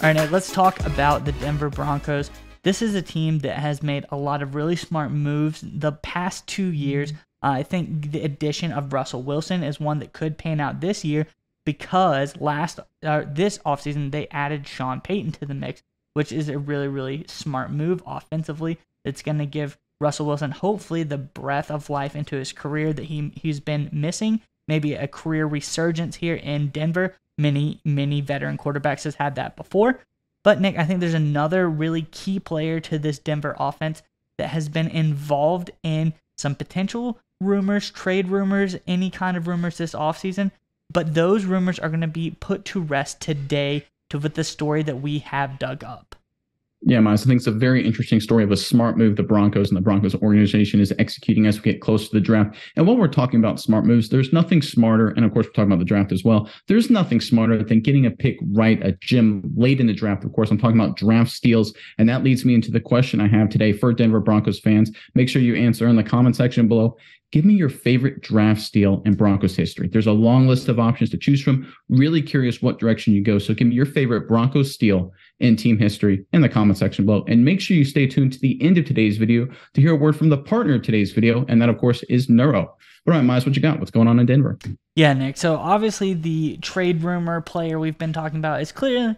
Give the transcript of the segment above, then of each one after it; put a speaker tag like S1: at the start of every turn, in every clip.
S1: All right, now let's talk about the Denver Broncos. This is a team that has made a lot of really smart moves the past 2 years. I think the addition of Russell Wilson is one that could pan out this year because this offseason they added Sean Payton to the mix, which is a really, really smart move offensively. It's going to give Russell Wilson hopefully the breath of life into his career that he's been missing. Maybe a career resurgence here in Denver. Many veteran quarterbacks has had that before. But Nick, I think there's another really key player to this Denver offense that has been involved in some potential rumors, trade rumors, any kind of rumors this offseason. But those rumors are going to be put to rest today with the story that we have dug up.
S2: Yeah, Miles, I think it's a very interesting story of a smart move the Broncos and the Broncos organization is executing as we get close to the draft. And while we're talking about smart moves, there's nothing smarter, and of course we're talking about the draft as well, there's nothing smarter than getting a pick right at Jim late in the draft. Of course, I'm talking about draft steals, and that leads me into the question I have today for Denver Broncos fans. Make sure you answer in the comment section below. Give me your favorite draft steal in Broncos history. There's a long list of options to choose from. Really curious what direction you go. So give me your favorite Broncos steal in team history in the comment section below. And make sure you stay tuned to the end of today's video to hear a word from the partner of today's video. And that, of course, is Neuro. All right, Miles, what you got? What's going on in Denver?
S1: Yeah, Nick. So obviously the trade rumor player we've been talking about is clearly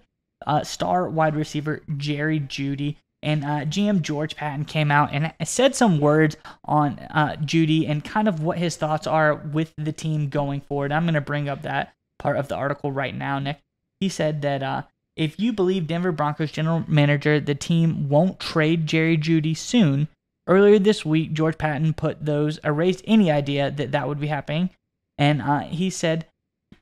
S1: star wide receiver Jerry Jeudy. And GM George Patton came out and said some words on Jeudy and kind of what his thoughts are with the team going forward. I'm going to bring up that part of the article right now, Nick. He said that if you believe Denver Broncos general manager, the team won't trade Jerry Jeudy soon. Earlier this week, George Patton erased any idea that would be happening. And he said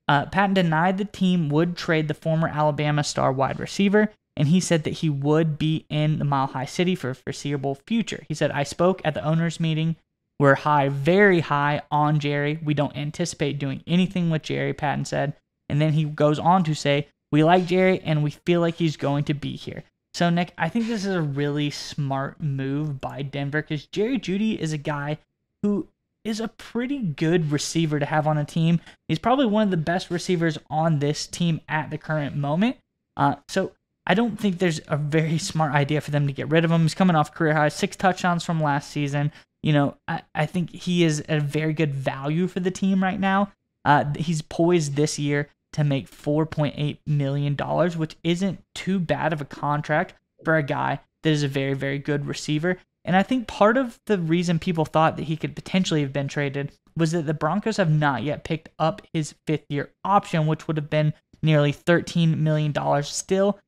S1: Patton denied the team would trade the former Alabama star wide receiver. And he said that he would be in the Mile High City for a foreseeable future. He said, I spoke at the owners' meeting. We're very high on Jerry. We don't anticipate doing anything with Jerry, Patton said. And then he goes on to say, we like Jerry and we feel like he's going to be here. So, Nick, I think this is a really smart move by Denver because Jerry Jeudy is a guy who is a pretty good receiver to have on a team. He's probably one of the best receivers on this team at the current moment. So I don't think there's a very smart idea for them to get rid of him. He's coming off career high, 6 touchdowns from last season. You know, I think he is a very good value for the team right now. He's poised this year to make $4.8 million, which isn't too bad of a contract for a guy that is a very, very good receiver. And I think part of the reason people thought that he could potentially have been traded was that the Broncos have not yet picked up his 5th-year option, which would have been nearly $13 million still.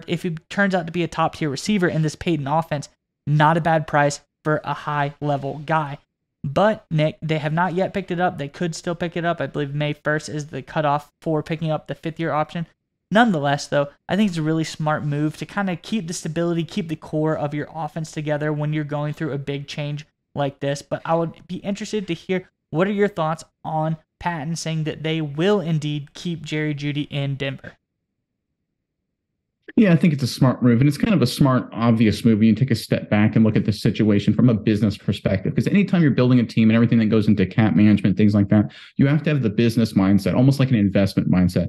S1: If he turns out to be a top-tier receiver in this Payton offense, not a bad price for a high-level guy. But, Nick, they have not yet picked it up. They could still pick it up. I believe May 1st is the cutoff for picking up the 5th-year option. Nonetheless, though, I think it's a really smart move to kind of keep the stability, keep the core of your offense together when you're going through a big change like this. But I would be interested to hear what are your thoughts on Patton saying that they will indeed keep Jerry Jeudy in Denver.
S2: Yeah, I think it's a smart move, and it's kind of a smart, obvious move when you take a step back and look at the situation from a business perspective. Because anytime you're building a team and everything that goes into cap management, things like that, you have to have the business mindset, almost like an investment mindset.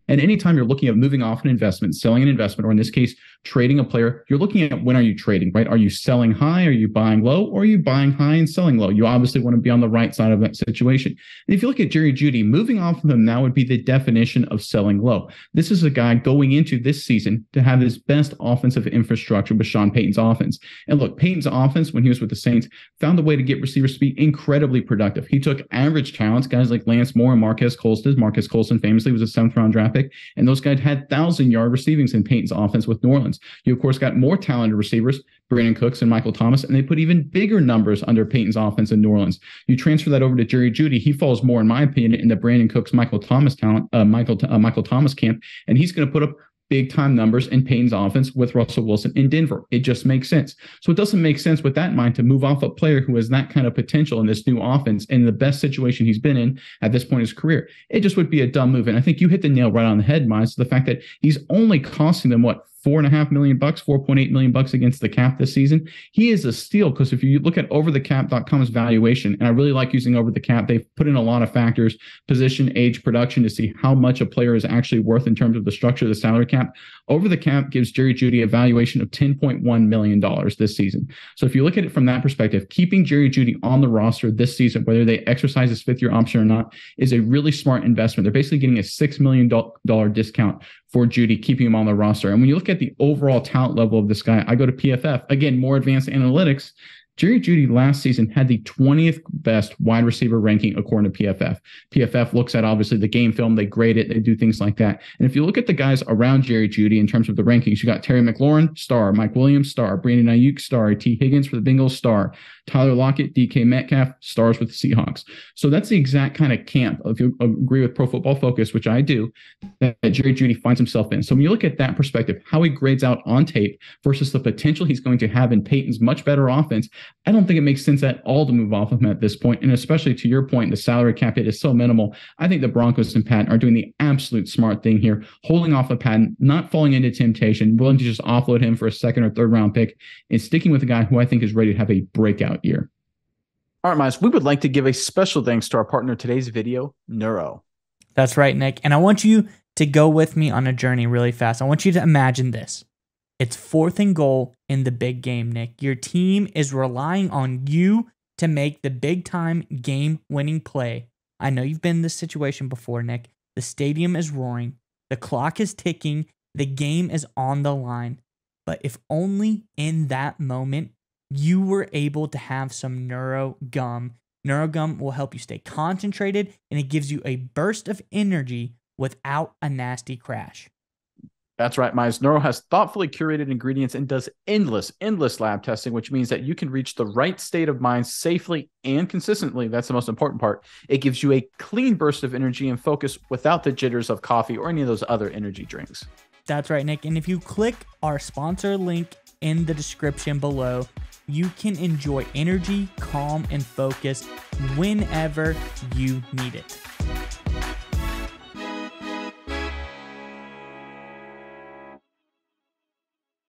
S2: And anytime you're looking at moving off an investment, selling an investment, or in this case, trading a player, you're looking at when are you trading, right? Are you selling high? Are you buying low? Or are you buying high and selling low? You obviously want to be on the right side of that situation. And if you look at Jerry Jeudy, moving off of him now would be the definition of selling low. This is a guy going into this season to have his best offensive infrastructure with Sean Payton's offense. And look, Payton's offense, when he was with the Saints, found a way to get receivers to be incredibly productive. He took average talents, guys like Lance Moore and Marquez Colston. Marquez Colston famously was a 7th-round draft pick. And those guys had 1,000-yard receivings in Payton's offense with New Orleans. You, of course, got more talented receivers, Brandon Cooks and Michael Thomas, and they put even bigger numbers under Payton's offense in New Orleans. You transfer that over to Jerry Jeudy, he falls more, in my opinion, in the Brandon Cooks, Michael Thomas Michael Thomas camp, and he's going to put up big-time numbers in Payton's offense with Russell Wilson in Denver. It just makes sense. So it doesn't make sense with that in mind to move off a player who has that kind of potential in this new offense in the best situation he's been in at this point in his career. It just would be a dumb move. And I think you hit the nail right on the head, Miles, the fact that he's only costing them, $4.5 million, $4.8 million against the cap this season. He is a steal because if you look at overthecap.com's valuation, and I really like using over the cap, they've put in a lot of factors, position, age, production, to see how much a player is actually worth in terms of the structure of the salary cap. Over the cap gives Jerry Jeudy a valuation of $10.1 million this season. So if you look at it from that perspective, keeping Jerry Jeudy on the roster this season, whether they exercise his fifth-year option or not, is a really smart investment. They're basically getting a $6 million discount for Jeudy, keeping him on the roster. And when you look at the overall talent level of this guy, I go to PFF, again, more advanced analytics. Jerry Jeudy last season had the 20th best wide receiver ranking according to PFF. PFF looks at obviously the game film, they grade it, they do things like that. And if you look at the guys around Jerry Jeudy in terms of the rankings, you got Terry McLaurin, star, Mike Williams, star, Brandon Ayuk, star, T. Higgins for the Bengals, star, Tyler Lockett, DK Metcalf, stars with the Seahawks. So that's the exact kind of camp, if you agree with Pro Football Focus, which I do, that Jerry Jeudy finds himself in. So when you look at that perspective, how he grades out on tape versus the potential he's going to have in Peyton's much better offense, I don't think it makes sense at all to move off of him at this point. And especially to your point, the salary cap hit is so minimal. I think the Broncos and Patton are doing the absolute smart thing here, holding off of Patton, not falling into temptation, willing to just offload him for a second or third round pick, and sticking with a guy who I think is ready to have a breakout year.
S3: All right, Miles, we would like to give a special thanks to our partner today's video, Neuro.
S1: That's right, Nick. And I want you to go with me on a journey really fast. I want you to imagine this. It's 4th and goal in the big game, Nick. Your team is relying on you to make the big-time game-winning play. I know you've been in this situation before, Nick. The stadium is roaring. The clock is ticking. The game is on the line. But if only in that moment you were able to have some Neuro Gum. Neuro Gum will help you stay concentrated, and it gives you a burst of energy without a nasty crash.
S3: That's right, Miles. Neuro has thoughtfully curated ingredients and does endless lab testing, which means that you can reach the right state of mind safely and consistently. That's the most important part. It gives you a clean burst of energy and focus without the jitters of coffee or any of those other energy drinks.
S1: That's right, Nick. And if you click our sponsor link in the description below, you can enjoy energy, calm, and focus whenever you need it.